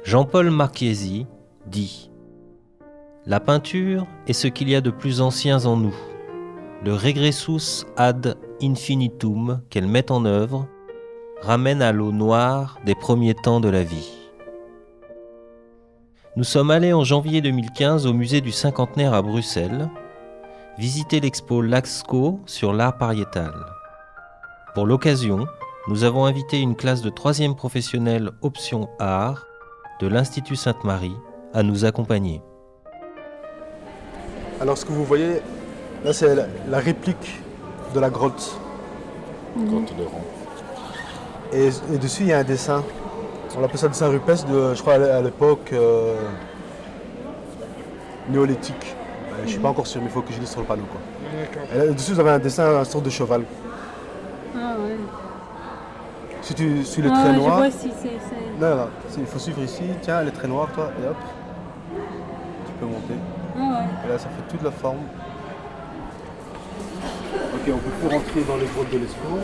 Jean-Paul Marchesi dit « La peinture est ce qu'il y a de plus ancien en nous. Le regressus ad infinitum qu'elle met en œuvre ramène à l'eau noire des premiers temps de la vie. » Nous sommes allés en janvier 2015 au musée du cinquantenaire à Bruxelles, visiter l'expo Lascaux sur l'art pariétal. Pour l'occasion, nous avons invité une classe de 3e professionnelle option art de l'Institut Sainte-Marie à nous accompagner. Alors ce que vous voyez, là c'est la réplique de la grotte. Grotte de Rome. Et dessus il y a un dessin. On appelle ça dessin rupestre, je crois à l'époque néolithique. Je ne suis pas encore sûr, mais il faut que je lise sur le panneau. Et là, dessus vous avez un dessin, une sorte de cheval. Ah ouais. Si tu suis le trait noir. Je vois si c'est. Non, il faut suivre ici. Tiens, le trait noir, toi, et hop. Tu peux monter. Ah ouais. Et là, ça fait toute la forme. Ok, on peut plus rentrer dans les grottes de l'Escaut.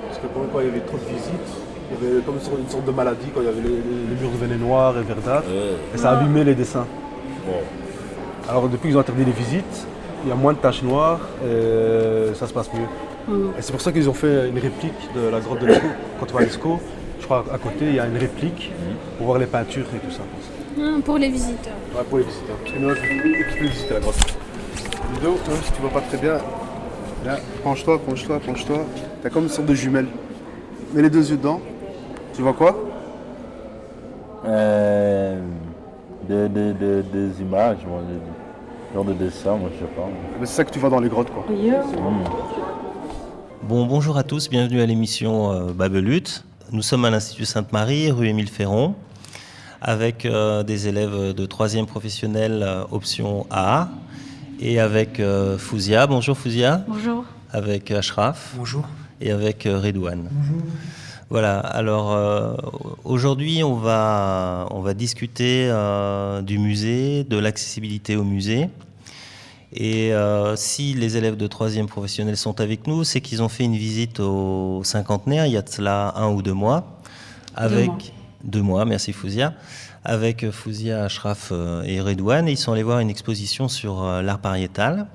Parce que pour une fois, il y avait trop de visites. Il y avait comme une sorte de maladie quand il y avait les murs devenaient noirs et verdâtres. Et ça abîmait les dessins. Wow. Alors depuis qu'ils ont interdit les visites, il y a moins de taches noires et ça se passe mieux. Et c'est pour ça qu'ils ont fait une réplique de la grotte de l'Escaut. Quand tu vas à l'Escaut, je crois à côté, il y a une réplique pour voir les peintures et tout ça. Pour les visiteurs. Ouais, pour les visiteurs. Parce que maintenant, tu peux visiter la grotte. Ludo, si tu vois pas très bien, là, penche-toi. T'as comme une sorte de jumelle. Mets les 2 yeux dedans. Tu vois quoi? Des images, moi, genre de dessin, moi je sais pas. C'est ça que tu vois dans les grottes, quoi. Bonjour à tous, bienvenue à l'émission Babelut. Nous sommes à l'Institut Sainte-Marie, rue Émile Ferron, avec des élèves de 3e professionnelle option A et avec Fouzia. Bonjour Fouzia. Bonjour. Avec Ashraf. Bonjour. Et avec Redouane. Bonjour. Voilà, alors aujourd'hui on va discuter du musée, de l'accessibilité au musée. Et si les élèves de 3e professionnels sont avec nous, c'est qu'ils ont fait une visite au cinquantenaire il y a de cela 1 ou 2 mois. Avec 2 mois, merci Fouzia. Avec Fouzia, Ashraf et Redouane, ils sont allés voir une exposition sur l'art pariétal.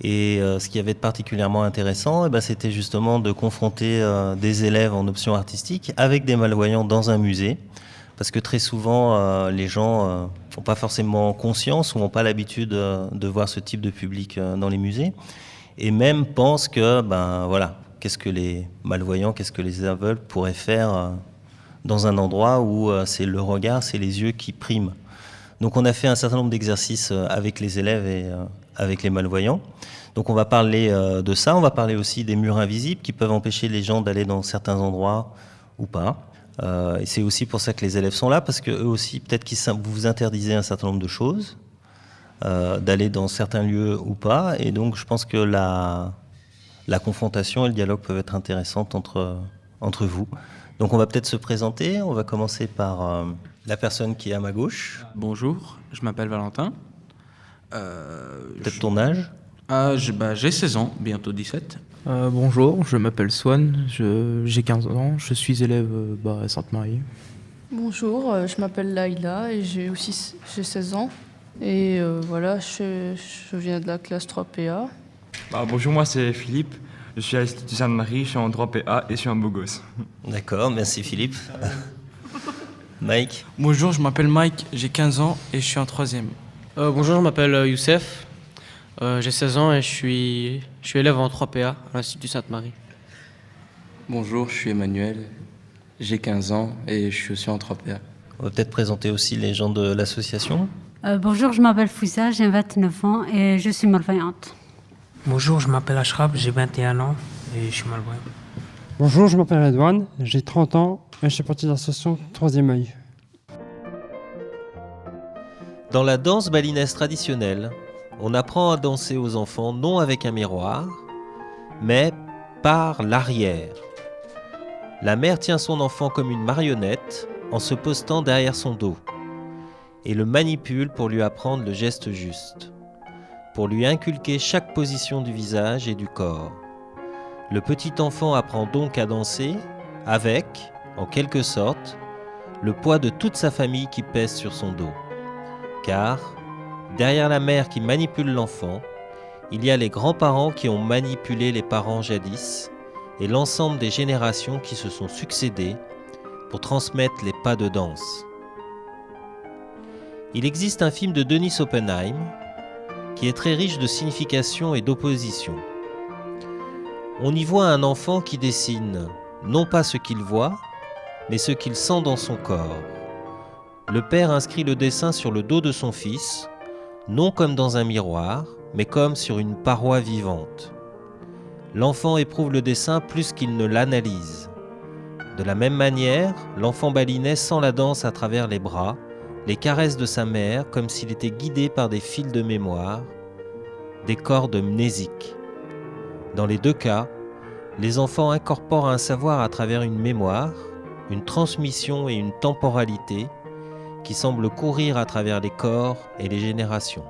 Et ce qui avait de particulièrement intéressant, c'était justement de confronter des élèves en option artistique avec des malvoyants dans un musée. Parce que très souvent, les gens n'ont pas forcément conscience ou n'ont pas l'habitude de voir ce type de public dans les musées. Et même pensent que, qu'est-ce que les malvoyants, qu'est-ce que les aveugles pourraient faire dans un endroit où c'est le regard, c'est les yeux qui priment. Donc on a fait un certain nombre d'exercices avec les élèves et avec les malvoyants. Donc on va parler de ça, on va parler aussi des murs invisibles qui peuvent empêcher les gens d'aller dans certains endroits ou pas. Et c'est aussi pour ça que les élèves sont là, parce qu'eux aussi, peut-être qu'ils vous interdisez un certain nombre de choses, d'aller dans certains lieux ou pas. Et donc je pense que la confrontation et le dialogue peuvent être intéressantes entre vous. Donc on va peut-être se présenter, on va commencer par la personne qui est à ma gauche. Bonjour, je m'appelle Valentin. Peut-être ton âge? J'ai 16 ans, bientôt 17. Bonjour, je m'appelle Swan, j'ai 15 ans, je suis élève à Sainte-Marie. Bonjour, je m'appelle Laïla et j'ai 16 ans. Et voilà, je viens de la classe 3PA. Bonjour, moi c'est Philippe, je suis à l'Institut Sainte-Marie, je suis en 3PA et je suis un beau gosse. D'accord, merci Philippe. Mike? Bonjour, je m'appelle Mike, j'ai 15 ans et je suis en 3e. Bonjour, je m'appelle Youssef, j'ai 16 ans et je suis élève en 3PA à l'Institut Sainte-Marie. Bonjour, je suis Emmanuel, j'ai 15 ans et je suis aussi en 3PA. On va peut-être présenter aussi les gens de l'association. Bonjour, je m'appelle Foussa, j'ai 29 ans et je suis malvoyante. Bonjour, je m'appelle Ashraf, j'ai 21 ans et je suis malvoyant. Bonjour, je m'appelle Redouane, j'ai 30 ans et je fais partie de l'association 3e œil. Dans la danse balinaise traditionnelle, on apprend à danser aux enfants non avec un miroir, mais par l'arrière. La mère tient son enfant comme une marionnette en se postant derrière son dos et le manipule pour lui apprendre le geste juste, pour lui inculquer chaque position du visage et du corps. Le petit enfant apprend donc à danser avec, en quelque sorte, le poids de toute sa famille qui pèse sur son dos. Car, derrière la mère qui manipule l'enfant, il y a les grands-parents qui ont manipulé les parents jadis et l'ensemble des générations qui se sont succédées pour transmettre les pas de danse. Il existe un film de Denis Oppenheim qui est très riche de signification et d'opposition. On y voit un enfant qui dessine non pas ce qu'il voit, mais ce qu'il sent dans son corps. Le père inscrit le dessin sur le dos de son fils, non comme dans un miroir, mais comme sur une paroi vivante. L'enfant éprouve le dessin plus qu'il ne l'analyse. De la même manière, l'enfant balinais sent la danse à travers les bras, les caresses de sa mère comme s'il était guidé par des fils de mémoire, des cordes mnésiques. Dans les deux cas, les enfants incorporent un savoir à travers une mémoire, une transmission et une temporalité qui semblent courir à travers les corps et les générations.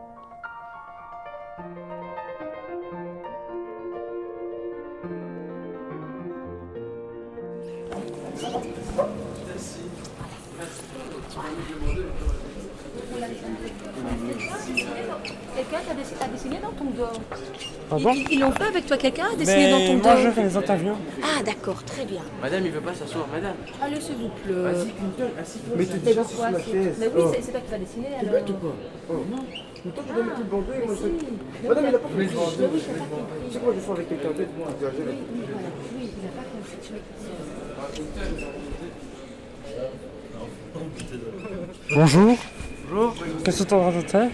Quelqu'un t'a dessiné dans ton dos. Pardon? Ils l'ont fait avec toi, quelqu'un a dessiné dans ton dos. Moi, je fais les interviews. Ah, d'accord, très bien. Madame, il veut pas s'asseoir, madame. Allez, s'il vous plaît. Assis-toi. Mais t'es déjà sur la chaise. Mais oui, c'est toi qui vas dessiner alors. Bête ou quoi? Non. Mais toi, tu dois mettre le bandeau et moi je. Madame, il a pas compris. Mais oui, c'est pas compris. C'est quoi, je suis avec quelqu'un d'autre? Oui, voilà. Oui, il a pas compris. Bonjour. Bonjour. Qu'est-ce que tu en train de faire?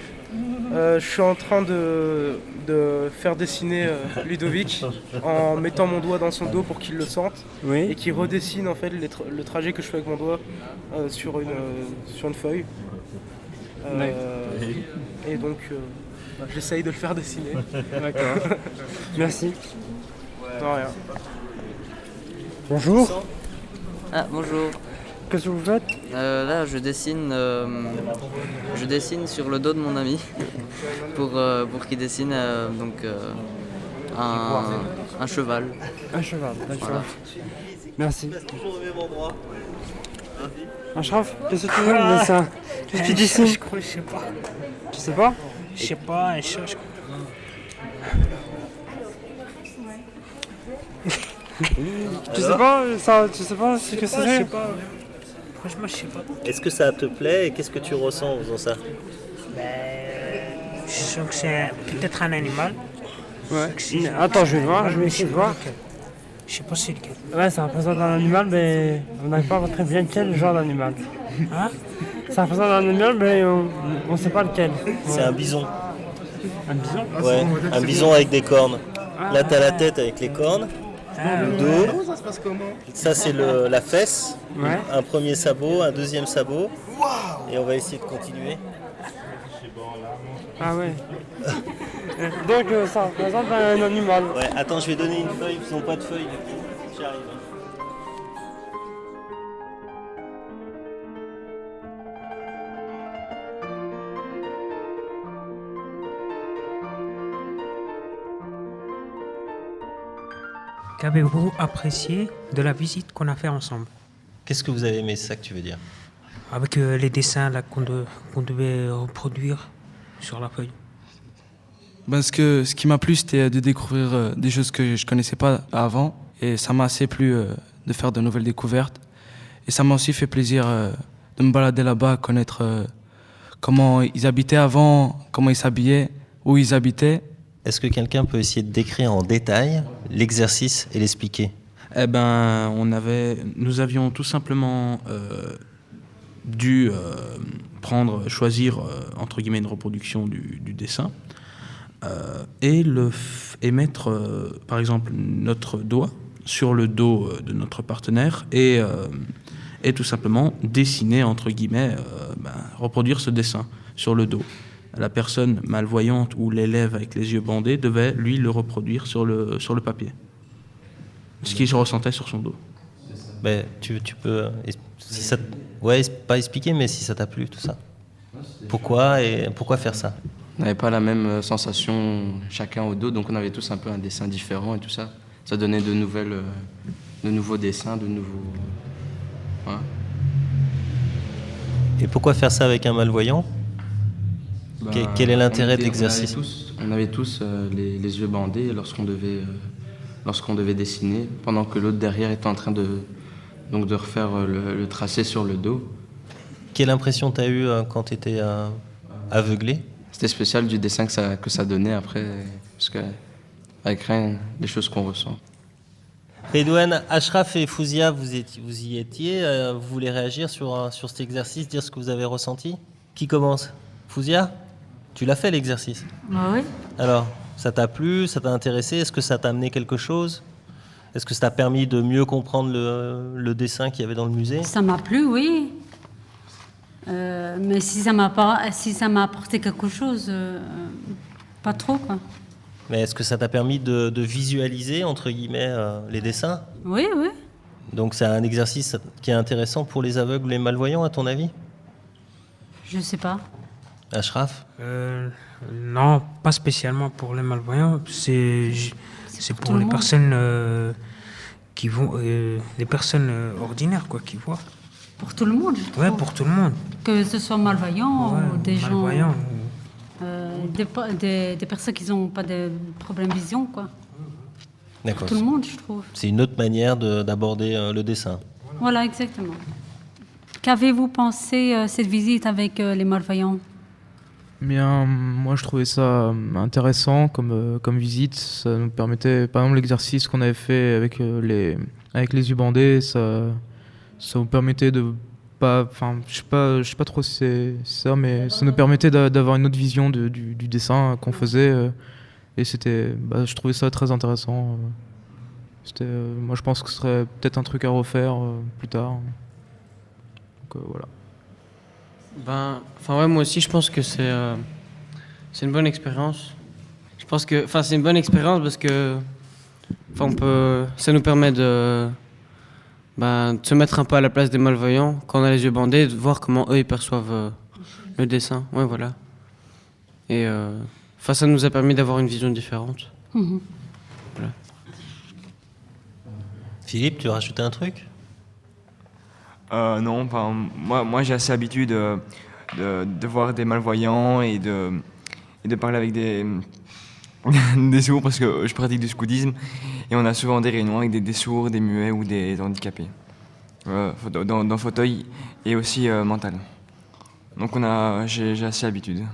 Je suis en train de faire dessiner Ludovic en mettant mon doigt dans son dos pour qu'il le sente et qu'il redessine en fait le trajet que je fais avec mon doigt sur une feuille. Et donc j'essaye de le faire dessiner. D'accord. Merci. De rien. Bonjour. Ah, bonjour. Qu'est-ce que vous faites? Là, je dessine sur le dos de mon ami pour qu'il dessine un cheval. Un cheval, d'accord. Voilà. Merci. Toujours au même endroit. Ashraf, qu'est-ce que tu veux le dessin? Qu'est-ce que tu dessines? Je sais pas. Tu sais pas? Je sais pas, un chat, je crois. Tu sais pas ça? Tu sais pas ce que c'est? Je sais pas. Franchement, je sais pas. Est-ce que ça te plaît et qu'est-ce que tu ressens en faisant ça? Je sens que c'est peut-être un animal. Ouais. Attends, je vais voir, je vais essayer de voir. Je sais pas c'est lequel. Ouais, ça représente un animal, mais on n'arrive pas à voir très bien quel genre d'animal. Hein? Ça représente un animal, mais on ne sait pas lequel. C'est un bison. Un bison? Ouais, un bison avec des cornes. Là, t'as la tête avec les cornes, le dos. Ça se passe comment? Ça, c'est la fesse. Ouais. Un premier sabot, un deuxième sabot. Et on va essayer de continuer. Ah ouais. Donc ça représente un animal. Ouais, attends, je vais donner une feuille. Ils n'ont pas de feuille du coup. J'arrive. Qu'avez-vous apprécié de la visite qu'on a fait ensemble? Qu'est-ce que vous avez aimé, c'est ça que tu veux dire? Avec les dessins là, qu'on devait reproduire sur la feuille. Ben, ce qui m'a plu, c'était de découvrir des choses que je connaissais pas avant. Et ça m'a assez plu de faire de nouvelles découvertes. Et ça m'a aussi fait plaisir de me balader là-bas, connaître comment ils habitaient avant, comment ils s'habillaient, où ils habitaient. Est-ce que quelqu'un peut essayer de décrire en détail l'exercice et l'expliquer? Eh ben, nous avions tout simplement dû choisir entre guillemets une reproduction du dessin et mettre par exemple notre doigt sur le dos de notre partenaire et tout simplement dessiner entre guillemets, reproduire ce dessin sur le dos. La personne malvoyante ou l'élève avec les yeux bandés devait lui le reproduire sur le papier. Ce qu'il ressentait sur son dos. Ben, tu peux, si ça, ouais, pas expliquer, mais si ça t'a plu, tout ça. Pourquoi faire ça? On n'avait pas la même sensation chacun au dos, donc on avait tous un peu un dessin différent et tout ça. Ça donnait de nouveaux dessins, de nouveaux... Ouais. Et pourquoi faire ça avec un malvoyant? Quel est l'intérêt de l'exercice? On avait tous les yeux bandés lorsqu'on devait dessiner, pendant que l'autre derrière était en train de refaire le tracé sur le dos. Quelle impression t'as eue quand tu étais aveuglé? C'était spécial du dessin que ça donnait après, parce que avec rien, des choses qu'on ressent. Redouane, Ashraf et Fouzia, vous y étiez. Vous voulez réagir sur cet exercice, dire ce que vous avez ressenti? Qui commence? Fouzia? Tu l'as fait l'exercice? Oui. Alors, ça t'a plu? Ça t'a intéressé? Est-ce que ça t'a amené quelque chose? Est-ce que ça t'a permis de mieux comprendre le dessin qu'il y avait dans le musée? Ça m'a plu, oui. Mais si ça m'a apporté quelque chose, pas trop, quoi. Mais est-ce que ça t'a permis de visualiser, entre guillemets, les dessins? Oui, oui. Donc c'est un exercice qui est intéressant pour les aveugles ou les malvoyants, à ton avis? Je sais pas. Ashraf? Non, pas spécialement pour les malvoyants. C'est pour les personnes qui vont, les personnes ordinaires, quoi, qui voient. Pour tout le monde, je trouve. Ouais, pour tout le monde. Que ce soit malvoyant ou des malvoyants, gens... des personnes qui n'ont pas de problème de vision, quoi. D'accord. Tout le monde, je trouve. C'est une autre manière d'aborder le dessin. Voilà, exactement. Qu'avez-vous pensé cette visite avec les malvoyants? Bien, moi je trouvais ça intéressant comme visite. Ça nous permettait, par exemple, l'exercice qu'on avait fait avec les yeux bandés, ça nous permettait de pas, enfin, je sais pas trop si c'est ça, mais ça nous permettait d'avoir une autre vision du dessin qu'on faisait, et c'était, je trouvais ça très intéressant. Moi je pense que ce serait peut-être un truc à refaire plus tard. Donc voilà. Moi aussi je pense que c'est une bonne expérience. Je pense que, c'est une bonne expérience parce que, ça nous permet de se mettre un peu à la place des malvoyants quand on a les yeux bandés, de voir comment eux ils perçoivent le dessin. Ouais, voilà. Et ça nous a permis d'avoir une vision différente. Mhm. Voilà. Philippe, tu veux rajouter un truc? Non, moi j'ai assez l'habitude de voir des malvoyants et de parler avec des sourds parce que je pratique du scoutisme et on a souvent des réunions avec des sourds, des muets ou des handicapés, dans fauteuil et aussi mental. Donc j'ai assez l'habitude.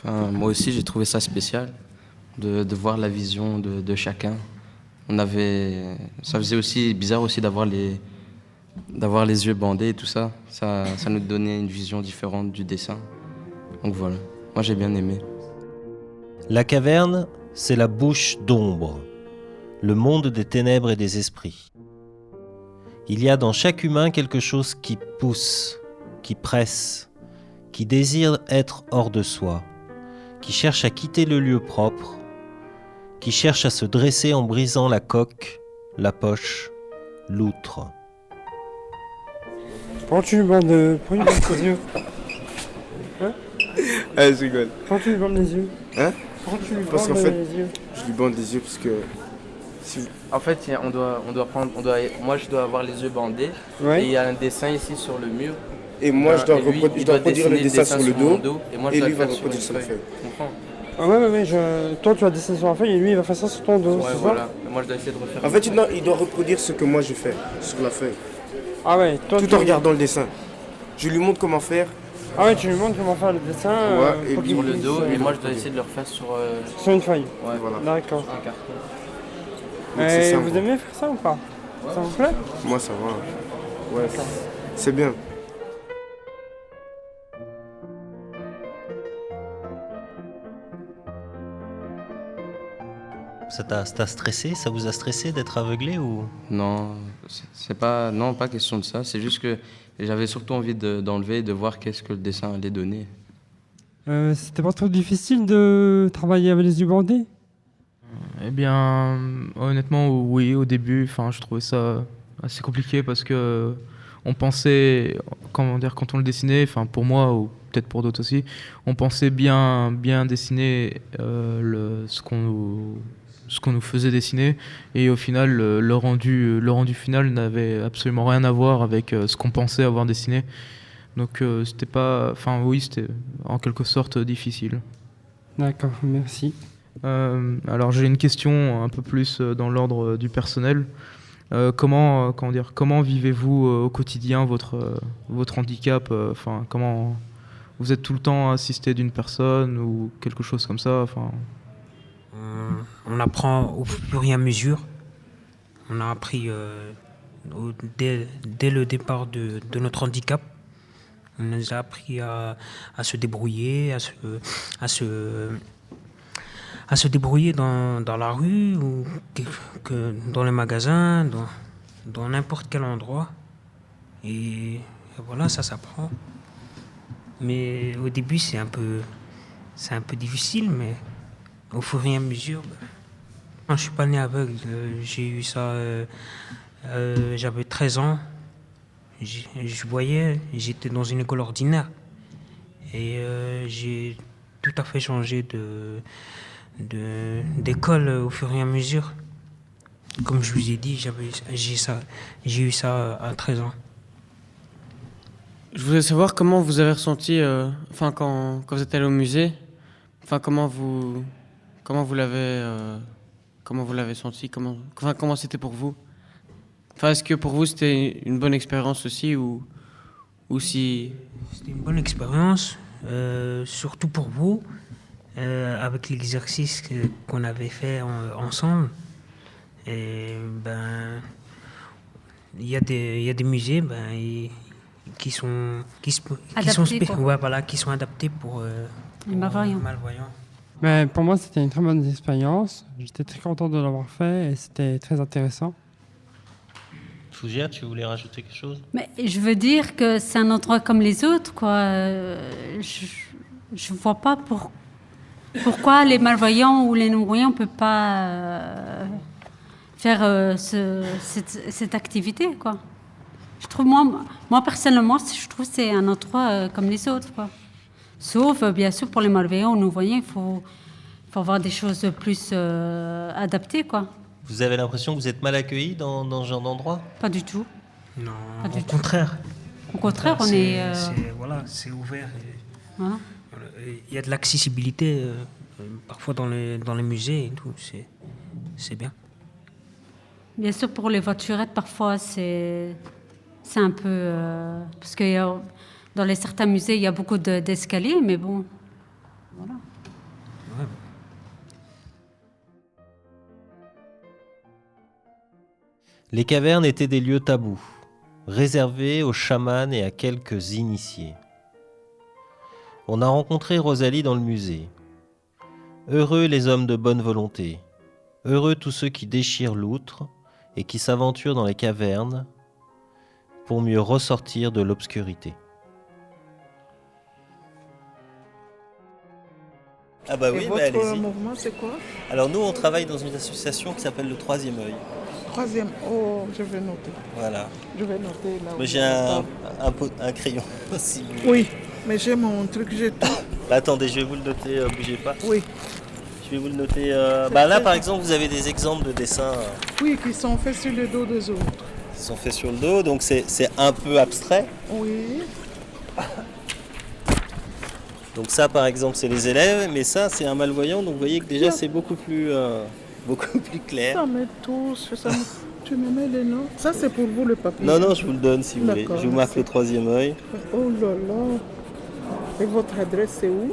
Moi aussi j'ai trouvé ça spécial de voir la vision de chacun. Ça faisait aussi bizarre aussi d'avoir les yeux bandés et tout ça. Ça nous donnait une vision différente du dessin. Donc voilà, moi j'ai bien aimé. La caverne, c'est la bouche d'ombre, le monde des ténèbres et des esprits. Il y a dans chaque humain quelque chose qui pousse, qui presse, qui désire être hors de soi, qui cherche à quitter le lieu propre, qui cherche à se dresser en brisant la coque, la poche, l'outre. Pourquoi tu lui bandes les yeux? Hein? Ah, je rigole. Pourquoi tu lui bandes les yeux? Hein? Pourquoi tu lui Parce qu'en bandes fait, les yeux? je lui bande les yeux parce que... En fait, moi je dois avoir les yeux bandés, Ouais. et il y a un dessin ici sur le mur. Et moi, je dois lui, il reproduire le dessiner dessin sur le mon dos, et moi et je dois lui le va faire sur reproduire une sur la feuille. feuille. Tu comprends? Ah ouais, toi tu vas dessiner sur la feuille et lui il va faire ça sur ton dos, Ouais, c'est voilà. ça? Et moi je dois essayer de refaire. En fait, il doit reproduire ce que moi je fais sur la feuille. Ah ouais, toi Tout en regardant le dessin. Je lui montre comment faire. Ah ouais, tu lui montres comment faire le dessin Ouais, et pour lui, qu'il Sur le puisse, dos, et moi je dois essayer de le refaire sur sur une feuille. Ouais, voilà. D'accord. un carton. Donc, c'est simple. Vous aimez faire ça ou pas? Ça vous plaît? Moi, ça va. Ouais, c'est bien. Ça t'a stressé? Ça vous a stressé d'être aveuglé ou? Non, pas question de ça. C'est juste que j'avais surtout envie d'enlever et de voir qu'est-ce que le dessin allait donner. C'était pas trop difficile de travailler avec les yeux bandés? Eh bien, honnêtement, oui, au début, je trouvais ça assez compliqué parce que on pensait, quand on le dessinait, pour moi ou peut-être pour d'autres aussi, on pensait bien dessiner ce qu'on ce qu'on nous faisait dessiner, et au final le rendu final n'avait absolument rien à voir avec ce qu'on pensait avoir dessiné. Donc c'était pas, enfin oui, c'était en quelque sorte difficile. D'accord, merci. Alors j'ai une question un peu plus dans l'ordre du personnel. Comment vivez-vous au quotidien votre handicap, enfin comment vous êtes tout le temps assisté d'une personne ou quelque chose comme ça, enfin. On apprend au fur et à mesure. On a appris dès le départ de notre handicap. On nous a appris à se débrouiller, à se débrouiller dans la rue ou dans les magasins, dans n'importe quel endroit. Et voilà, ça s'apprend. Mais au début, c'est un peu difficile, mais au fur et à mesure. Je ne suis pas né aveugle. J'ai eu ça, j'avais 13 ans. Je voyais, j'étais dans une école ordinaire. Et j'ai tout à fait changé d'école au fur et à mesure. Comme je vous ai dit, j'ai eu ça à 13 ans. Je voudrais savoir comment vous avez ressenti, quand vous êtes allé au musée, comment vous l'avez senti, comment c'était pour vous. Est-ce que pour vous c'était une bonne expérience aussi ou si... C'était une bonne expérience, surtout pour vous, avec l'exercice qu'on avait fait ensemble. Et il y a des musées qui sont adaptés pour les malvoyants. Mais pour moi, c'était une très bonne expérience. J'étais très content de l'avoir fait et c'était très intéressant. Fougère, tu voulais rajouter quelque chose? Mais je veux dire que c'est un endroit comme les autres, quoi. Je vois pas pourquoi les malvoyants ou les non-voyants ne peuvent pas faire cette activité, quoi. Je trouve, moi personnellement, je trouve que c'est un endroit comme les autres, quoi. Sauf, bien sûr, pour les malvoyants ou non-voyants, il faut avoir des choses plus adaptées, quoi. Vous avez l'impression que vous êtes mal accueillis dans ce genre d'endroit? Pas du tout. Non, au contraire. Au contraire, on est... c'est ouvert. Voilà. Il y a de l'accessibilité, parfois dans les musées et tout. C'est bien. Bien sûr, pour les voiturettes, parfois, c'est un peu... parce que dans certains musées, il y a beaucoup d'escaliers, mais bon, voilà. Ouais. Les cavernes étaient des lieux tabous, réservés aux chamans et à quelques initiés. On a rencontré Rosalie dans le musée. Heureux les hommes de bonne volonté, heureux tous ceux qui déchirent l'outre et qui s'aventurent dans les cavernes pour mieux ressortir de l'obscurité. Ah bah oui, et mais votre allez-y. mouvement, c'est quoi? Alors nous, on travaille dans une association qui s'appelle le Troisième Œil. Troisième, oh, je vais noter. Voilà. Je vais noter là. Mais j'ai un crayon aussi. Oui, mais j'ai mon truc, j'ai tout. Bah, attendez, je vais vous le noter, bougez pas. Oui. Je vais vous le noter. Là, par exemple, vous avez des exemples de dessins. Oui, qui sont faits sur le dos des autres. Qui sont faits sur le dos, donc c'est un peu abstrait. Oui. Donc ça, par exemple, c'est les élèves, mais ça, c'est un malvoyant, donc vous voyez que déjà, c'est beaucoup plus clair. Ça met tous, tu me mets les noms. Ça, c'est pour vous, le papier? Non, je vous le donne si vous voulez. Je vous marque le Troisième Œil. Oh là là. Et votre adresse, c'est où?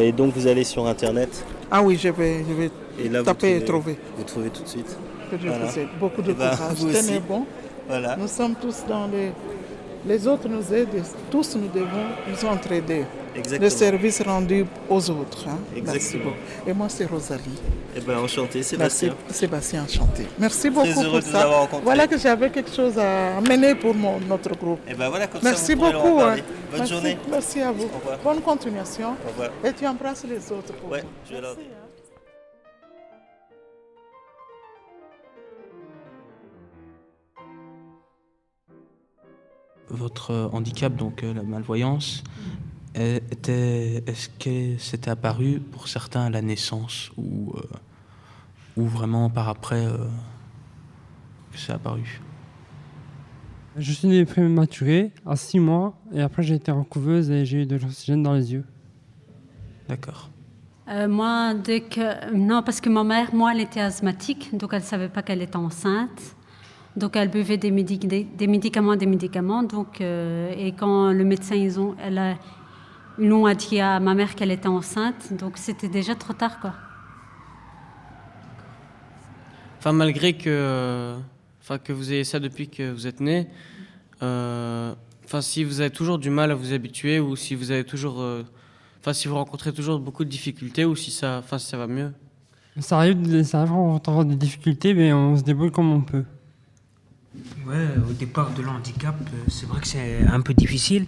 Et donc, vous allez sur Internet. Ah oui, je vais et là, taper et trouver. Vous trouvez tout de suite. Je vous souhaite beaucoup de courage. Tenez bon. Voilà. Nous sommes tous dans les autres nous aident, tous nous devons nous entraider. Exactement. Le service rendu aux autres. Hein. Exactement. Merci beaucoup. Et moi, c'est Rosalie. Eh bien, enchanté, Sébastien. Merci, Sébastien, enchanté. Merci beaucoup Très heureux pour de ça. vous avoir rencontré. Voilà que j'avais quelque chose à amener pour notre groupe. Et ben voilà, comme merci ça, vous pourrez beaucoup. leur en parler. Bonne merci, journée. Merci à vous. Au revoir. Bonne continuation. Au revoir. Et tu embrasses les autres. Pour ouais, moi. je vais leur dire. Votre handicap, donc la malvoyance, est-ce que c'était apparu pour certains à la naissance ou ou vraiment par après que c'est apparu? Je suis né prématuré à 6 mois et après j'ai été en couveuse et j'ai eu de l'oxygène dans les yeux. D'accord. Moi, non, parce que ma mère, elle était asthmatique, donc elle ne savait pas qu'elle était enceinte. Donc elle buvait des médicaments. Donc, et quand le médecin, ils l'ont dit à ma mère qu'elle était enceinte, donc c'était déjà trop tard, quoi. Enfin, malgré que vous ayez ça depuis que vous êtes né, si vous avez toujours du mal à vous habituer ou si vous avez toujours... si vous rencontrez toujours beaucoup de difficultés ou si ça va mieux. Ça arrive d'avoir des difficultés, mais on se débrouille comme on peut. Ouais, au départ de l'handicap, c'est vrai que c'est un peu difficile,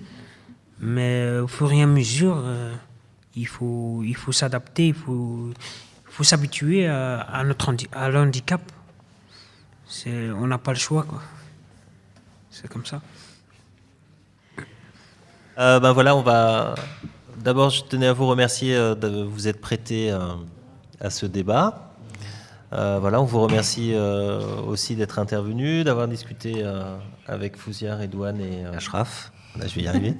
mais au fur et à mesure, il faut s'adapter, il faut s'habituer à l'handicap. On n'a pas le choix, quoi. C'est comme ça. Voilà, on va... D'abord, je tenais à vous remercier de vous être prêté à ce débat. On vous remercie aussi d'être intervenu, d'avoir discuté avec Fouzia, Redouane et Ashraf. Là, je vais y arriver.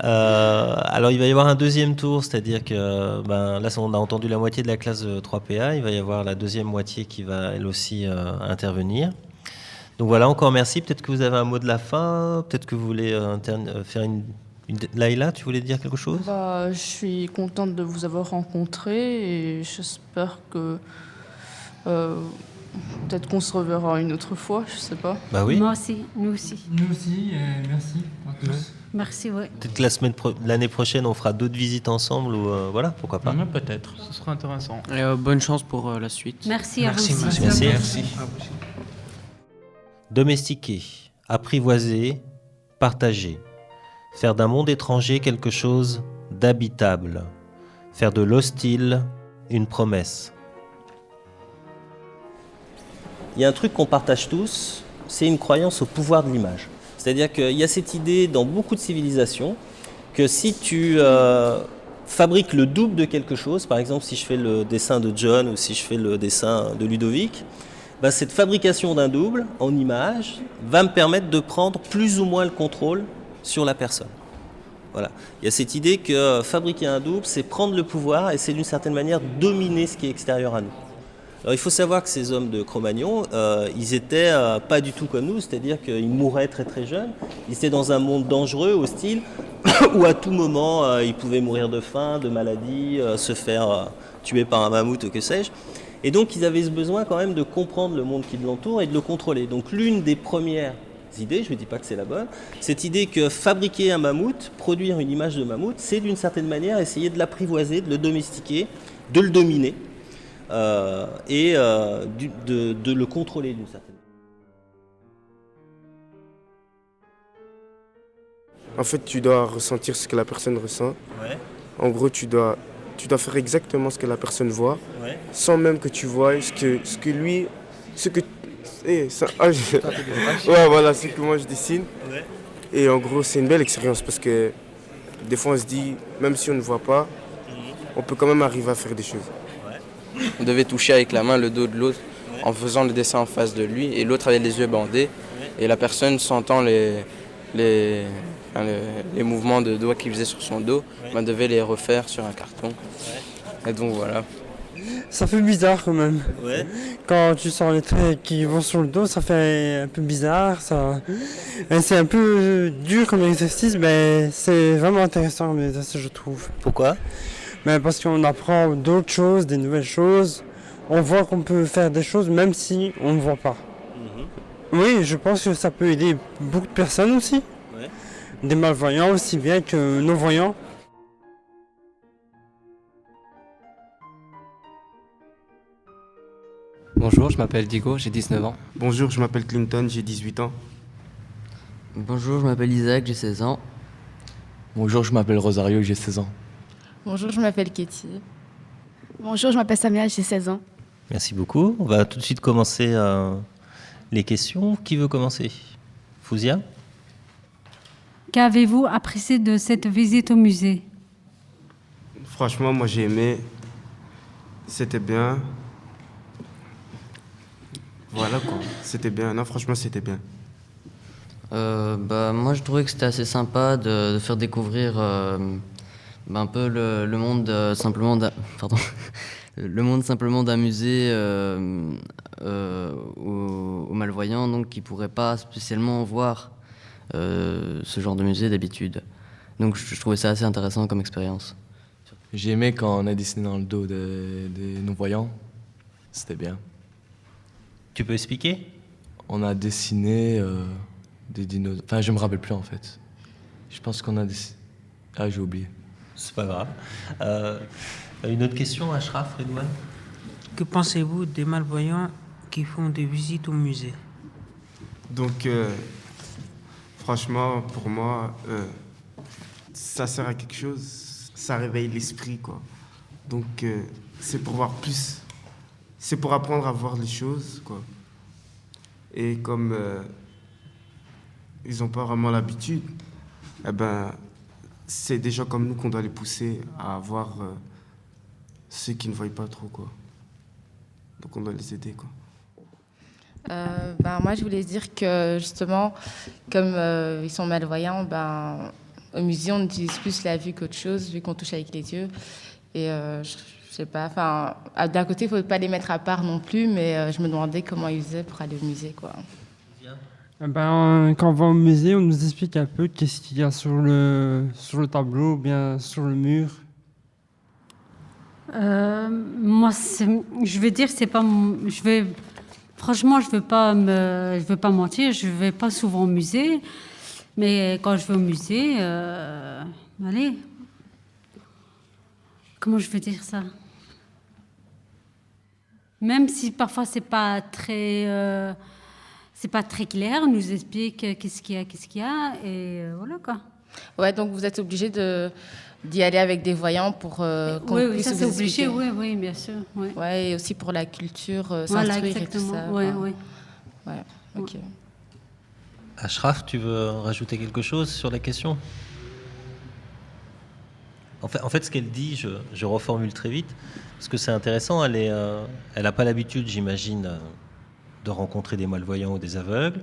Alors, il va y avoir un deuxième tour, c'est-à-dire que là, on a entendu la moitié de la classe de 3PA. Il va y avoir la deuxième moitié qui va, elle aussi, intervenir. Donc voilà, encore merci. Peut-être que vous avez un mot de la fin. Peut-être que vous voulez faire une... Laïla, tu voulais dire quelque chose? Je suis contente de vous avoir rencontré et j'espère que peut-être qu'on se reverra une autre fois, je sais pas. Bah oui. Moi aussi, nous aussi. Nous aussi, merci à tous. Merci, oui. Peut-être que l'année prochaine, on fera d'autres visites ensemble ou voilà, pourquoi pas. Peut-être, ce sera intéressant. Et bonne chance pour la suite. Merci à vous aussi. Merci. Domestiquer, apprivoiser, partager. Faire d'un monde étranger quelque chose d'habitable. Faire de l'hostile une promesse. Il y a un truc qu'on partage tous, c'est une croyance au pouvoir de l'image. C'est-à-dire qu'il y a cette idée dans beaucoup de civilisations que si tu fabriques le double de quelque chose, par exemple si je fais le dessin de John ou si je fais le dessin de Ludovic, cette fabrication d'un double en image va me permettre de prendre plus ou moins le contrôle sur la personne. Voilà. Il y a cette idée que fabriquer un double, c'est prendre le pouvoir et c'est d'une certaine manière dominer ce qui est extérieur à nous. Alors il faut savoir que ces hommes de Cro-Magnon, ils étaient pas du tout comme nous, c'est-à-dire qu'ils mouraient très très jeunes. Ils étaient dans un monde dangereux, hostile, où à tout moment ils pouvaient mourir de faim, de maladie, se faire tuer par un mammouth ou que sais-je. Et donc ils avaient ce besoin quand même de comprendre le monde qui l'entoure et de le contrôler. Donc l'une des premières idées, je ne dis pas que c'est la bonne, cette idée que fabriquer un mammouth, produire une image de mammouth, c'est d'une certaine manière essayer de l'apprivoiser, de le domestiquer, de le dominer et de le contrôler d'une certaine manière. En fait, tu dois ressentir ce que la personne ressent. Ouais. En gros, tu dois faire exactement ce que la personne voit, ouais. Sans même que tu vois ce que lui... ouais, voilà, c'est que moi je dessine. Ouais. Et en gros, c'est une belle expérience parce que des fois on se dit, même si on ne voit pas, on peut quand même arriver à faire des choses. Ouais. On devait toucher avec la main le dos de l'autre en faisant le dessin en face de lui et l'autre avait les yeux bandés et la personne sentant les mouvements de doigts qu'il faisait sur son dos, devait les refaire sur un carton. Ouais. Et donc voilà. Ça fait bizarre quand même. Ouais. Quand tu sens les traits qui vont sur le dos, ça fait un peu bizarre. C'est un peu dur comme exercice, mais c'est vraiment intéressant comme exercice, je trouve. Pourquoi ? Parce qu'on apprend d'autres choses, des nouvelles choses. On voit qu'on peut faire des choses même si on ne voit pas. Oui, je pense que ça peut aider beaucoup de personnes aussi. Ouais. Des malvoyants aussi bien que non-voyants. Bonjour, je m'appelle Diego, j'ai 19 ans. Bonjour, je m'appelle Clinton, j'ai 18 ans. Bonjour, je m'appelle Isaac, j'ai 16 ans. Bonjour, je m'appelle Rosario, j'ai 16 ans. Bonjour, je m'appelle Katie. Bonjour, je m'appelle Samia, j'ai 16 ans. Merci beaucoup. On va tout de suite commencer les questions. Qui veut commencer ? Fouzia ? Qu'avez-vous apprécié de cette visite au musée ? Franchement, moi j'ai aimé. C'était bien. Voilà quoi, c'était bien. Non, franchement, c'était bien. Moi, je trouvais que c'était assez sympa de faire découvrir un peu le monde simplement pardon. Le monde simplement d'un musée aux malvoyants, donc qui ne pourraient pas spécialement voir ce genre de musée d'habitude. Donc je trouvais ça assez intéressant comme expérience. J'ai aimé quand on a dessiné dans le dos des non-voyants. C'était bien. Tu peux expliquer? On a dessiné des dinosaures. Enfin, je me rappelle plus en fait. Je pense qu'on a dessiné. Ah, j'ai oublié. C'est pas grave. Une autre question, Ashraf, Redouane? Que pensez-vous des malvoyants qui font des visites au musée? Donc, franchement, pour moi, ça sert à quelque chose. Ça réveille l'esprit, quoi. Donc, c'est pour voir plus. C'est pour apprendre à voir les choses, quoi. Et comme ils n'ont pas vraiment l'habitude, eh ben, c'est des gens comme nous qu'on doit les pousser à voir ceux qui ne voient pas trop, quoi. Donc on doit les aider, quoi. Moi, je voulais dire que justement, comme ils sont malvoyants, au musée, on utilise plus la vue qu'autre chose, vu qu'on touche avec les yeux. Et je sais pas, enfin, d'un côté, il ne faut pas les mettre à part non plus, mais je me demandais comment ils faisaient pour aller au musée, quoi. Quand on va au musée, on nous explique un peu qu'est-ce qu'il y a sur le tableau ou bien sur le mur. Moi, je vais dire, c'est pas, franchement, je veux pas mentir, je vais pas souvent au musée, mais quand je vais au musée, allez, comment je vais dire ça? Même si parfois c'est pas très clair, on nous explique qu'est-ce qu'il y a, et voilà quoi. Ouais, donc vous êtes obligé d'y aller avec des voyants pour qu'on oui, puisse ça vous c'est obligé, expliquer. oui, bien sûr. Oui. Ouais, et aussi pour la culture, Voilà, s'instruire et tout exactement. ça. Ouais, enfin, ouais. Ouais, ok. Ashraf, tu veux rajouter quelque chose sur la question? En fait, ce qu'elle dit, je reformule très vite, parce que c'est intéressant, elle n'a pas l'habitude, j'imagine, de rencontrer des malvoyants ou des aveugles.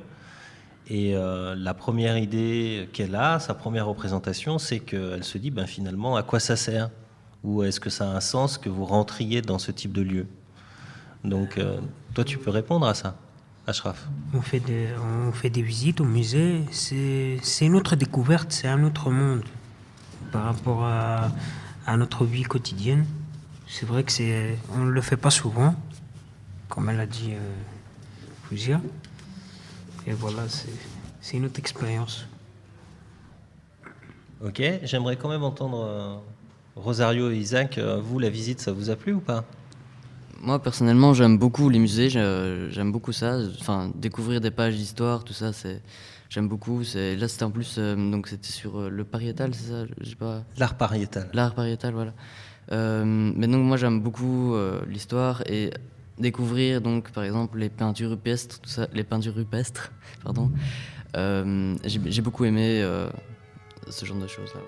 Et la première idée qu'elle a, sa première représentation, c'est qu'elle se dit, finalement, à quoi ça sert? Ou est-ce que ça a un sens que vous rentriez dans ce type de lieu? Donc, toi, tu peux répondre à ça, Ashraf. On fait des visites au musée, c'est une autre découverte, c'est un autre monde par rapport à notre vie quotidienne. C'est vrai que on ne le fait pas souvent, comme elle a dit Fouzia. Et voilà, c'est une autre expérience. Ok, j'aimerais quand même entendre Rosario et Isaac. Vous, la visite, ça vous a plu ou pas? Moi, personnellement, j'aime beaucoup les musées, j'aime beaucoup ça. Enfin, découvrir des pages d'histoire, tout ça, j'aime beaucoup. Là, c'était en plus, donc c'était sur le pariétal, c'est ça? Je sais pas. L'art pariétal. L'art pariétal, voilà. Mais donc, moi, j'aime beaucoup l'histoire et découvrir, donc, par exemple, les peintures rupestres, tout ça, pardon. J'ai beaucoup aimé ce genre de choses-là.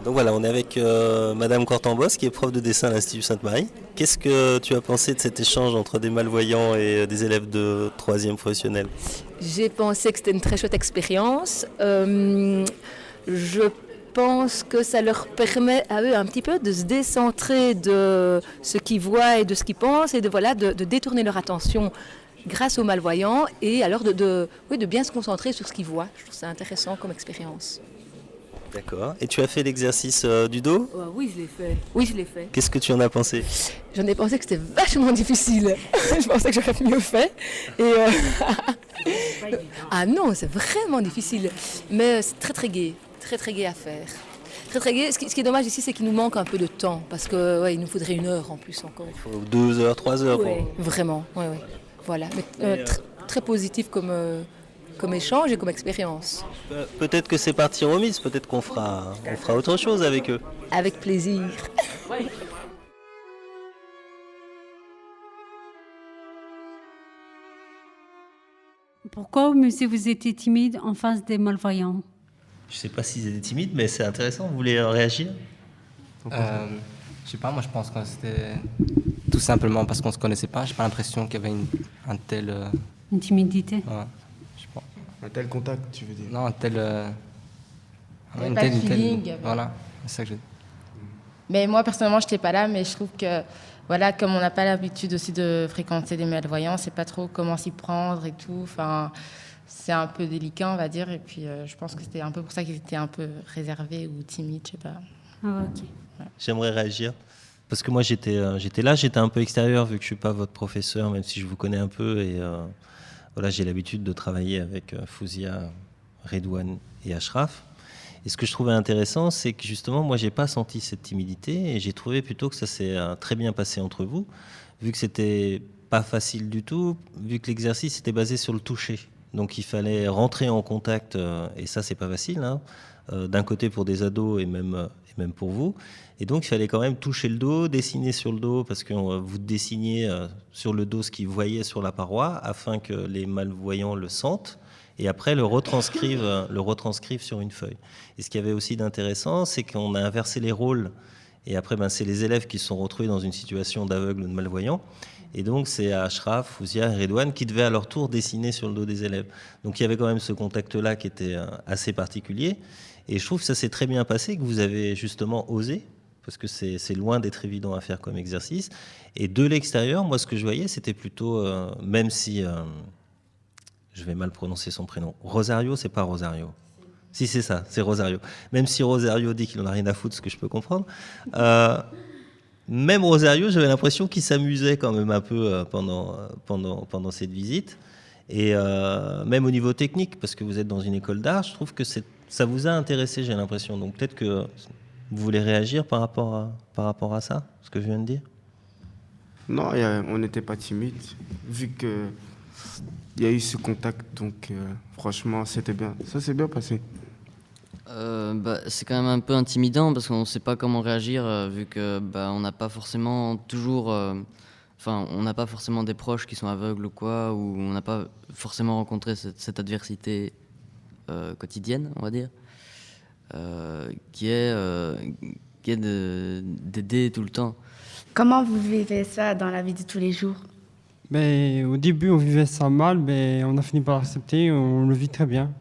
Donc voilà, on est avec Madame Cortambos, qui est prof de dessin à l'Institut Sainte-Marie. Qu'est-ce que tu as pensé de cet échange entre des malvoyants et des élèves de 3e professionnel? J'ai pensé que c'était une très chouette expérience. Je pense que ça leur permet à eux un petit peu de se décentrer de ce qu'ils voient et de ce qu'ils pensent et de détourner leur attention grâce aux malvoyants et alors de bien se concentrer sur ce qu'ils voient. Je trouve ça intéressant comme expérience. D'accord. Et tu as fait l'exercice du dos? Oui, je l'ai fait. Oui, je l'ai fait. Qu'est-ce que tu en as pensé? J'en ai pensé que c'était vachement difficile. Je pensais que j'aurais mieux fait. Et ah non, c'est vraiment difficile. Mais c'est très très gai. Très très gai à faire. Très très gai. Ce qui est dommage ici, c'est qu'il nous manque un peu de temps. Parce qu'il nous faudrait 1 heure en plus encore. Il faut 2 heures, 3 heures. Oui, vraiment. Oui. Voilà. Mais, très positif comme échange et comme expérience. Peut-être que c'est parti remise, peut-être qu'on fera autre chose avec eux. Avec plaisir. Pourquoi au musée vous étiez timide en face des malvoyants? Je ne sais pas s'ils étaient timides, mais c'est intéressant. Vous voulez réagir? Je Je sais pas, moi je pense que c'était tout simplement parce qu'on se connaissait pas. J'ai pas l'impression qu'il y avait un tel. Une timidité. Ouais, je pense. Un tel contact, tu veux dire? Non, un tel. Il y avait pas de feeling. Voilà, c'est ça que je. Mais moi, personnellement, je n'étais pas là, mais je trouve que, voilà, comme on n'a pas l'habitude aussi de fréquenter des malvoyants, c'est pas trop comment s'y prendre et tout. Enfin, c'est un peu délicat, on va dire. Et puis, je pense que c'était un peu pour ça qu'ils étaient un peu réservés ou timides, je sais pas. Ah, ok. Ouais. J'aimerais réagir. Parce que moi, j'étais là, j'étais un peu extérieur, vu que je suis pas votre professeur, même si je vous connais un peu. Et voilà, j'ai l'habitude de travailler avec Fouzia, Redouane et Ashraf. Et ce que je trouvais intéressant, c'est que justement, moi, j'ai pas senti cette timidité et j'ai trouvé plutôt que ça s'est très bien passé entre vous, vu que c'était pas facile du tout, vu que l'exercice était basé sur le toucher. Donc, il fallait rentrer en contact, et ça, c'est pas facile, hein, d'un côté pour des ados et même pour vous. Et donc, il fallait quand même toucher le dos, dessiner sur le dos, parce que vous dessiniez sur le dos ce qu'ils voyaient sur la paroi, afin que les malvoyants le sentent. Et après, le retranscrivent sur une feuille. Et ce qu'il y avait aussi d'intéressant, c'est qu'on a inversé les rôles. Et après, c'est les élèves qui se sont retrouvés dans une situation d'aveugle ou de malvoyant. Et donc, c'est Ashraf, Fouzia et Redouane qui devaient à leur tour dessiner sur le dos des élèves. Donc, il y avait quand même ce contact-là qui était assez particulier. Et je trouve que ça s'est très bien passé, que vous avez justement osé, parce que c'est loin d'être évident à faire comme exercice. Et de l'extérieur, moi, ce que je voyais, c'était plutôt, même si... je vais mal prononcer son prénom. Rosario, c'est pas Rosario. Si, c'est ça, c'est Rosario. Même si Rosario dit qu'il en a rien à foutre, ce que je peux comprendre. Même Rosario, j'avais l'impression qu'il s'amusait quand même un peu pendant cette visite. Et même au niveau technique, parce que vous êtes dans une école d'art, je trouve que ça vous a intéressé, j'ai l'impression. Donc peut-être que vous voulez réagir par rapport à ça, ce que je viens de dire. Non, on n'était pas timide, vu que il y a eu ce contact, donc franchement, c'était bien. Ça s'est bien passé. C'est quand même un peu intimidant parce qu'on ne sait pas comment réagir vu que on n'a pas forcément toujours, on n'a pas forcément des proches qui sont aveugles ou quoi, ou on n'a pas forcément rencontré cette adversité quotidienne, on va dire, qui est d'aider tout le temps. Comment vous vivez ça dans la vie de tous les jours? Au début, on vivait ça mal, mais on a fini par l'accepter, on le vit très bien.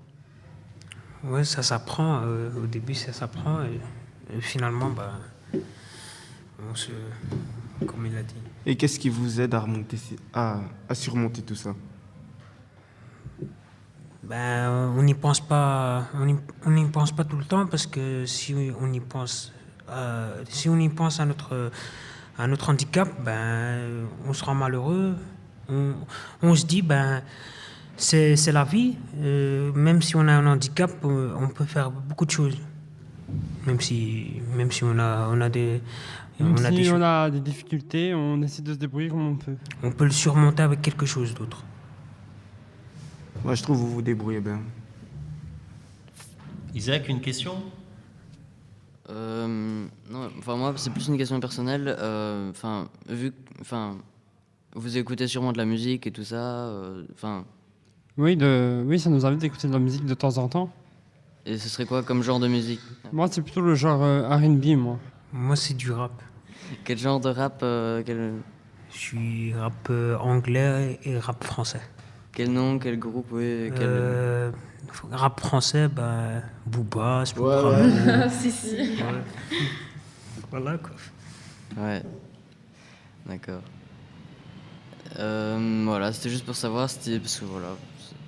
Oui, ça s'apprend. Au début, ça s'apprend. Et finalement, on se... Comme il a dit. Et qu'est-ce qui vous aide à surmonter tout ça? On n'y pense pas. On n'y pense pas tout le temps parce que si on y pense à notre handicap, on se rend malheureux. On se dit, c'est la vie. Même si on a un handicap, on peut faire beaucoup de choses. Même si on a des... on a des difficultés, on essaie de se débrouiller comme on peut. On peut le surmonter avec quelque chose d'autre. Moi, je trouve que vous vous débrouillez bien. Isaac, une question? Non, moi, c'est plus une question personnelle. Vous écoutez sûrement de la musique et tout ça. Oui, ça nous arrive d'écouter de la musique de temps en temps. Et ce serait quoi comme genre de musique? Moi, c'est plutôt le genre R&B, moi. Moi, c'est du rap. Quel genre de rap Je suis rap anglais et rap français. Quel nom, quel groupe, oui, Rap français, Booba, c'est ouais. Si. Ouais. Voilà, quoi. Ouais, d'accord. Voilà, c'était juste pour savoir, parce que voilà,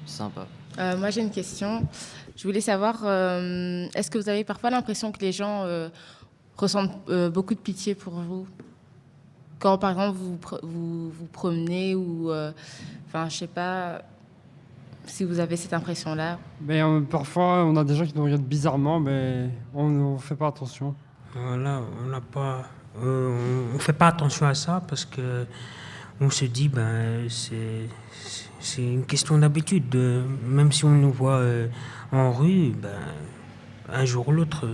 c'est sympa. Moi, j'ai une question. Je voulais savoir, est-ce que vous avez parfois l'impression que les gens ressentent beaucoup de pitié pour vous? Quand, par exemple, vous promenez ou... je sais pas si vous avez cette impression-là. Parfois, on a des gens qui nous regardent bizarrement, mais on ne fait pas attention. Voilà, on fait pas attention à ça parce que on se dit, c'est une question d'habitude. Même si on nous voit en rue, un jour ou l'autre...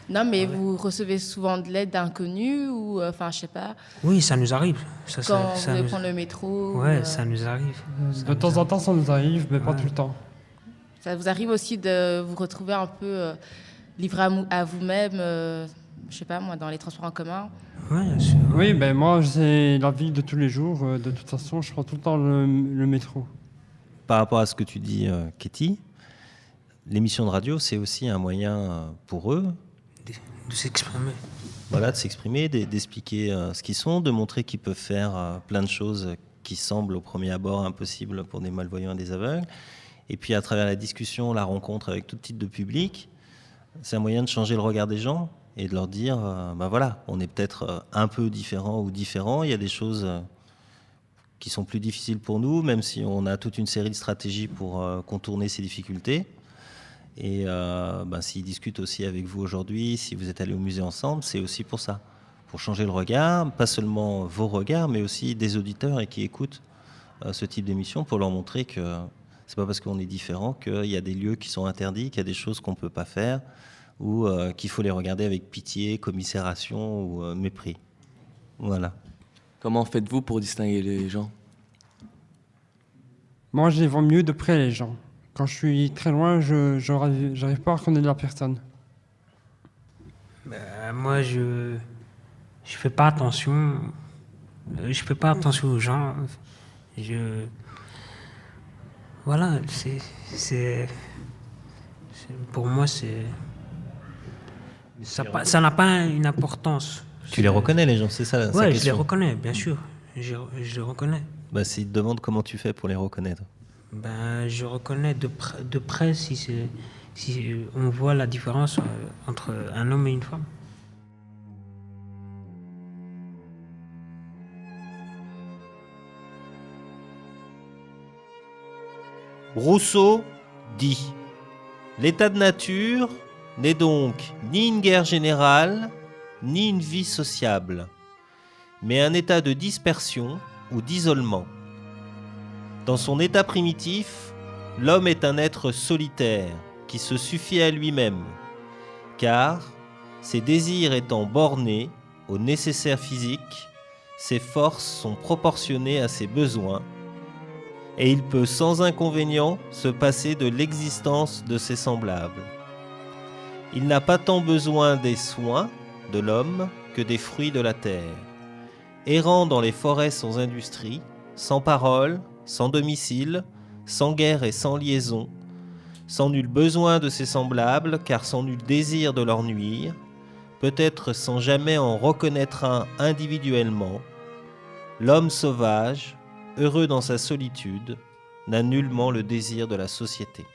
Non, mais vous recevez souvent de l'aide d'inconnus ou, je sais pas. Oui, ça nous arrive. Quand vous devez prendre le métro. Ouais, ça nous arrive. De temps en temps, ça nous arrive, mais pas tout le temps. Ça vous arrive aussi de vous retrouver un peu livré à vous-même je sais pas moi, dans les transports en commun. Oui, ben moi, c'est la vie de tous les jours. De toute façon, je prends tout le temps le métro. Par rapport à ce que tu dis, Katie, l'émission de radio, c'est aussi un moyen pour eux de s'exprimer. Voilà, de s'exprimer, d'expliquer ce qu'ils sont, de montrer qu'ils peuvent faire plein de choses qui semblent au premier abord impossibles pour des malvoyants et des aveugles. Et puis à travers la discussion, la rencontre avec tout type de public, c'est un moyen de changer le regard des gens et de leur dire, ben voilà, on est peut-être un peu différent ou différent, il y a des choses qui sont plus difficiles pour nous, même si on a toute une série de stratégies pour contourner ces difficultés. Et s'ils discutent aussi avec vous aujourd'hui, si vous êtes allés au musée ensemble, c'est aussi pour ça, pour changer le regard, pas seulement vos regards, mais aussi des auditeurs et qui écoutent ce type d'émission pour leur montrer que c'est pas parce qu'on est différent qu'il y a des lieux qui sont interdits, qu'il y a des choses qu'on peut pas faire ou qu'il faut les regarder avec pitié, commisération ou mépris. Voilà. Comment faites-vous pour distinguer les gens? Moi, je les vois mieux de près, les gens. Quand je suis très loin, j'arrive pas à reconnaître la personne. Moi, je fais pas attention. Je fais pas attention aux gens. Voilà, pour moi, ça n'a pas une importance. Tu les reconnais, les gens, c'est ça la question. Ouais, je les reconnais, bien sûr. Je les reconnais. S'ils te demandent comment tu fais pour les reconnaître. Je reconnais de près si on voit la différence entre un homme et une femme. Rousseau dit « L'état de nature n'est donc ni une guerre générale, ni une vie sociable, mais un état de dispersion ou d'isolement. Dans son état primitif, l'homme est un être solitaire qui se suffit à lui-même, car, ses désirs étant bornés aux nécessaires physiques, ses forces sont proportionnées à ses besoins, et il peut sans inconvénient se passer de l'existence de ses semblables. Il n'a pas tant besoin des soins de l'homme que des fruits de la terre. Errant dans les forêts sans industrie, sans parole, sans domicile, sans guerre et sans liaison, sans nul besoin de ses semblables, car sans nul désir de leur nuire, peut-être sans jamais en reconnaître un individuellement, l'homme sauvage, heureux dans sa solitude, n'a nullement le désir de la société.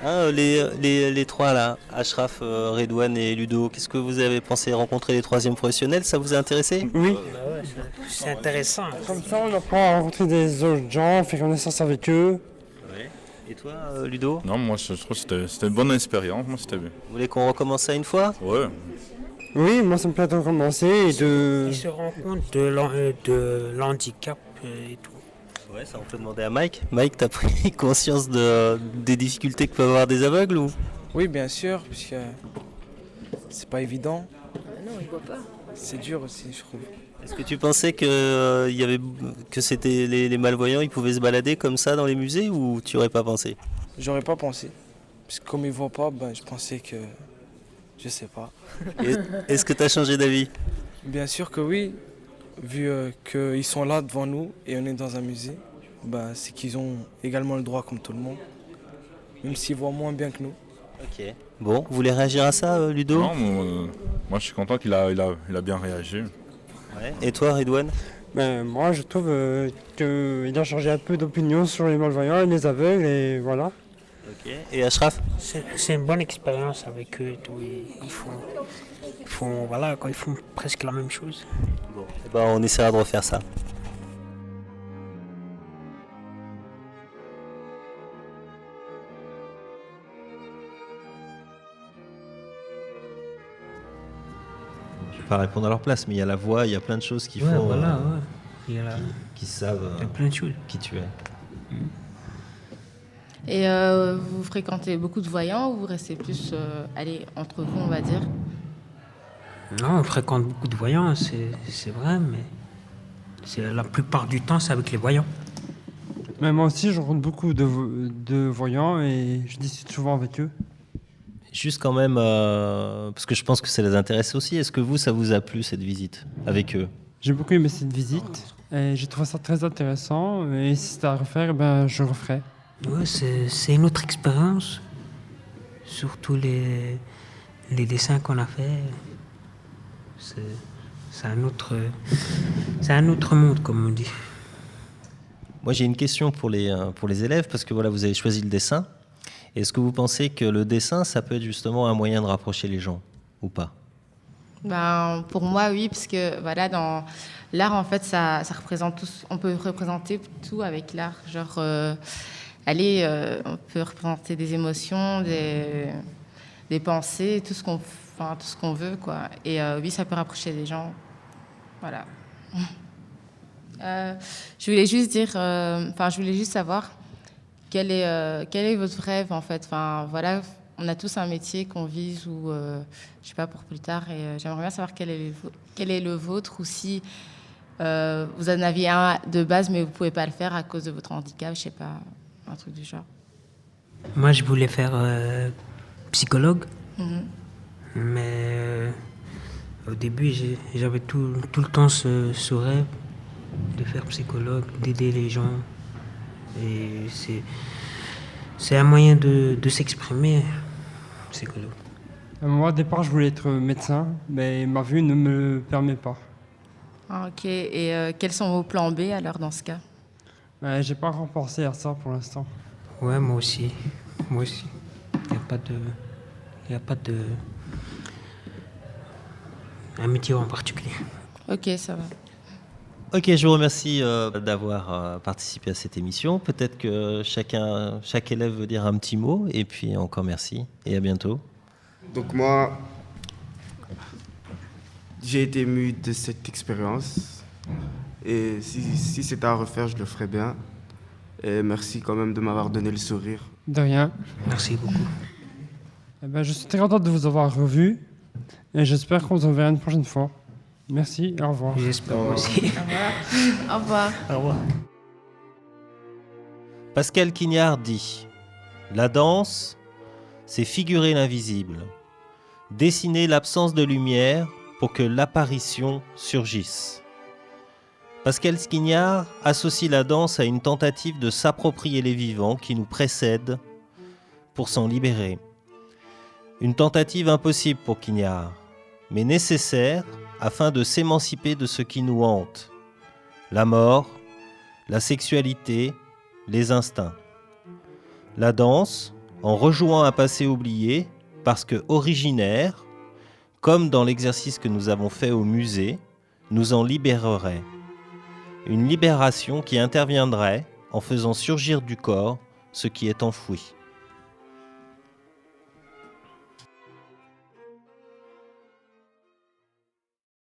Les trois là, Ashraf, Redouane et Ludo, qu'est-ce que vous avez pensé rencontrer les troisièmes professionnels? Ça vous a intéressé? Oui. C'est intéressant. Comme ça, on apprend à rencontrer des autres gens, on fait connaissance avec eux. Ouais. Et toi, Ludo? Non, moi je trouve que c'était une bonne expérience, moi c'était bien. Vous voulez qu'on recommence ça une fois? Ouais. Oui, moi ça me plaît de recommencer et de... Ils se rendent compte de l'handicap et tout. Ouais, ça on peut demander à Mike. Mike, t'as pris conscience des difficultés que peuvent avoir des aveugles ou? Oui, bien sûr, puisque c'est pas évident. Non, il voit pas. C'est dur aussi, je trouve. Est-ce que tu pensais que c'était les malvoyants, ils pouvaient se balader comme ça dans les musées ou tu aurais pas pensé? J'aurais pas pensé. Parce que comme ils voient pas, je pensais que... Je sais pas. Est-ce que tu as changé d'avis? Bien sûr que oui. Vu qu'ils sont là devant nous et on est dans un musée, c'est qu'ils ont également le droit comme tout le monde. Même s'ils voient moins bien que nous. Ok. Bon, vous voulez réagir à ça, Ludo? Non, moi je suis content qu'il a bien réagi. Ouais. Et toi, Redouane? Moi je trouve qu'il a changé un peu d'opinion sur les malvoyants et les aveugles et voilà. Ok. Et Ashraf? C'est une bonne expérience avec eux et tout. Ils font presque la même chose. Bon, on essaiera de refaire ça. Je vais pas répondre à leur place, mais il y a la voix, il y a plein de choses qui font... Voilà, ouais. Qui savent il y a plein de choses. Qui tu es. Et vous fréquentez beaucoup de voyants ou vous restez plus entre vous, on va dire? Non, on fréquente beaucoup de voyants, c'est vrai, mais la plupart du temps, c'est avec les voyants. Mais moi aussi, je rencontre beaucoup de voyants et je discute souvent avec eux. Juste quand même, parce que je pense que ça les intéresse aussi, est-ce que ça vous a plu cette visite avec eux? J'ai beaucoup aimé cette visite et j'ai trouvé ça très intéressant. Et si c'était à refaire, je referais. Ouais, c'est une autre expérience. Surtout les dessins qu'on a fait. C'est un autre monde, comme on dit. Moi, j'ai une question pour les élèves, parce que vous avez choisi le dessin. Est-ce que vous pensez que le dessin, ça peut être justement un moyen de rapprocher les gens, ou pas? Pour moi, oui, parce que voilà, dans l'art, en fait, ça représente tout. On peut représenter tout avec l'art. Genre, on peut représenter des émotions, des pensées, tout ce qu'on veut, quoi. Et oui, ça peut rapprocher les gens. Voilà. Je voulais juste savoir quel est votre rêve, en fait. Enfin, voilà, on a tous un métier qu'on vise ou, je sais pas, pour plus tard. Et j'aimerais bien savoir quel est le vôtre, ou si vous en aviez un de base, mais vous pouvez pas le faire à cause de votre handicap, je sais pas, un truc du genre. Moi, je voulais faire psychologue. Mhm. Mais au début, j'avais tout le temps ce rêve de faire psychologue, d'aider les gens. Et c'est un moyen de s'exprimer, psychologue. Moi, au départ, je voulais être médecin, mais ma vue ne me le permet pas. Ah, ok. Et quels sont vos plans B, alors, dans ce cas? J'ai pas encore pensé à ça pour l'instant. Ouais, moi aussi. Moi aussi. Il n'y a pas de... un métier en particulier. Ok, ça va. Ok, je vous remercie d'avoir participé à cette émission. Peut-être que chaque élève veut dire un petit mot, et puis encore merci, et à bientôt. Donc moi, j'ai été ému de cette expérience, et si c'était à refaire, je le ferais bien. Et merci quand même de m'avoir donné le sourire. De rien. Merci beaucoup. Je suis très content de vous avoir revu, et j'espère qu'on se reverra une prochaine fois. Merci, au revoir. J'espère aussi. Au revoir. Au revoir. Pascal Quignard dit: la danse, c'est figurer l'invisible, dessiner l'absence de lumière pour que l'apparition surgisse. Pascal Quignard associe la danse à une tentative de s'approprier les vivants qui nous précèdent pour s'en libérer. Une tentative impossible pour Quignard, mais nécessaire afin de s'émanciper de ce qui nous hante: la mort, la sexualité, les instincts. La danse, en rejouant un passé oublié, parce que originaire, comme dans l'exercice que nous avons fait au musée, nous en libérerait. Une libération qui interviendrait en faisant surgir du corps ce qui est enfoui.